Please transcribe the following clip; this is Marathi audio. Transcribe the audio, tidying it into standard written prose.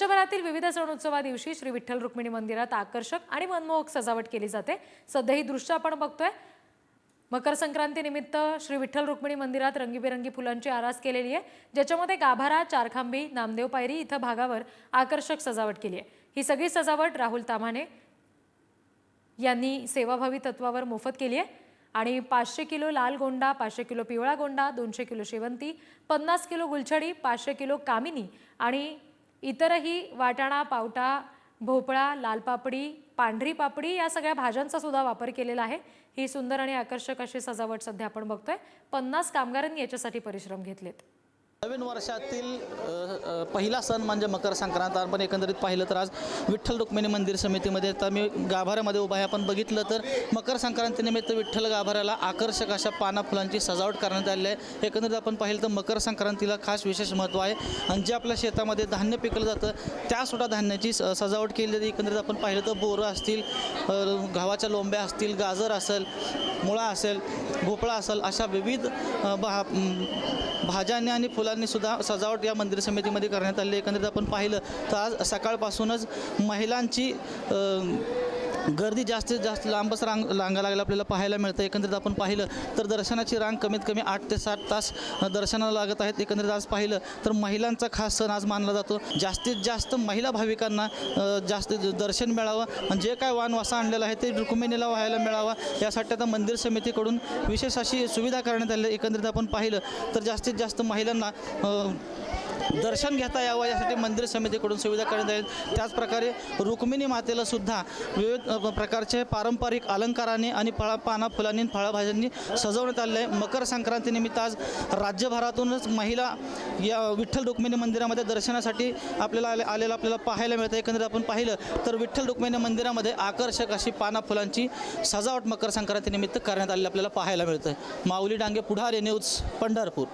वर्षभरातील विविध सण उत्सवा दिवशी श्री विठ्ठल रुक्मिणी मंदिरात आकर्षक आणि मनमोहक सजावट केली जाते। सध्या ही दृश्य आपण बघतोय। मकर संक्रांती निमित्त श्री विठ्ठल रुक्मिणी मंदिरात रंगीबेरंगी फुलांची आरास केलेली आहे, ज्याच्यामध्ये गाभारा, चारखांबी, नामदेव पायरी इथं भागावर आकर्षक सजावट केली आहे। ही सगळी सजावट राहुल ताम्हाणे यांनी सेवाभावी तत्वावर मोफत केली आहे आणि 500 किलो लाल गोंडा, 500 किलो पिवळा गोंडा, 200 किलो शेवंती, 50 किलो गुलछडी, 500 किलो कामिनी आणि इतरही वाटाणा, पावटा, भोपळा, लाल पापडी, पांढरी पापडी या सगळ्या भाज्यांचा सुद्धा वापर केलेला आहे। ही सुंदर आणि आकर्षक अशी सजावट सध्या आपण बघतोय। 50 कामगारांनी याच्यासाठी परिश्रम घेतलेत। नवीन वर्षातील पहिला सण म्हणजे मकर संक्रांत। आपण एकंदरीत पाहिलं तर आज विठ्ठल रुक्मिणी मंदिर समितीमध्ये तर मी गाभाऱ्यामध्ये उभा आहे। आपण बघितलं तर मकर संक्रांतीनिमित्त विठ्ठल गाभाऱ्याला आकर्षक अशा पाना फुलांची सजावट करण्यात आली आहे। एकंदरीत आपण पाहिलं तर मकर संक्रांतीला खास विशेष महत्त्व आहे आणि जे आपल्या शेतामध्ये धान्य पिकलं जातं त्यासुद्धा धान्याची सजावट केली जाते। एकंदरीत आपण पाहिलं तर बोरं असतील, गव्हाच्या लोंब्या असतील, गाजर असेल, मुळा असेल, भोपळा असेल, अशा विविध भाज्यांनी आणि फुलांनी सुद्धा सजावट या मंदिर समितीमध्ये करण्यात आली। एकंदरीत आपण पाहिलं तर आज सकाळपासूनच महिलांची गर्दी जास्तीत जास्त लांबच रांगा लागलेला आपल्याला पाहायला मिळतं। एकंदरीत आपण पाहिलं तर दर्शनाची रांग कमीत कमी 8 ते 7 तास दर्शनाला लागत आहेत। एकंदरीत आज पाहिलं तर महिलांचा खास सण आज मानला जातो। जास्तीत जास्त महिला भाविकांना जास्त दर्शन मिळावं आणि जे काय वानवासा आणलेला आहे ते रुक्मिणीला व्हायला मिळावा यासाठी आता मंदिर समितीकडून विशेष अशी सुविधा करण्यात आली। एकंदरीत आपण पाहिलं तर जास्तीत जास्त महिलांना दर्शन घेता यावं यासाठी मंदिर समितीकडून सुविधा करण्यात आली। त्याचप्रकारे रुक्मिणी मातेला सुद्धा विविध प्रकारचे पारंपरिक अलंकारांनी आणि पाना फुलांनी फळभाज्यांनी सजवण्यात आले आहे। मकर संक्रांतीनिमित्त आज राज्यभरातूनच महिला या विठ्ठल रुक्मिणी मंदिरामध्ये दर्शनासाठी आपल्याला आपल्याला पाहायला मिळतं। एकंदरीत आपण पाहिलं तर विठ्ठल रुक्मिणी मंदिरामध्ये आकर्षक अशी पाना फुलांची सजावट मकर संक्रांतीनिमित्त करण्यात आलेली आपल्याला पाहायला मिळतं। माऊली डांगे, पुढारी न्यूज, पंढरपूर।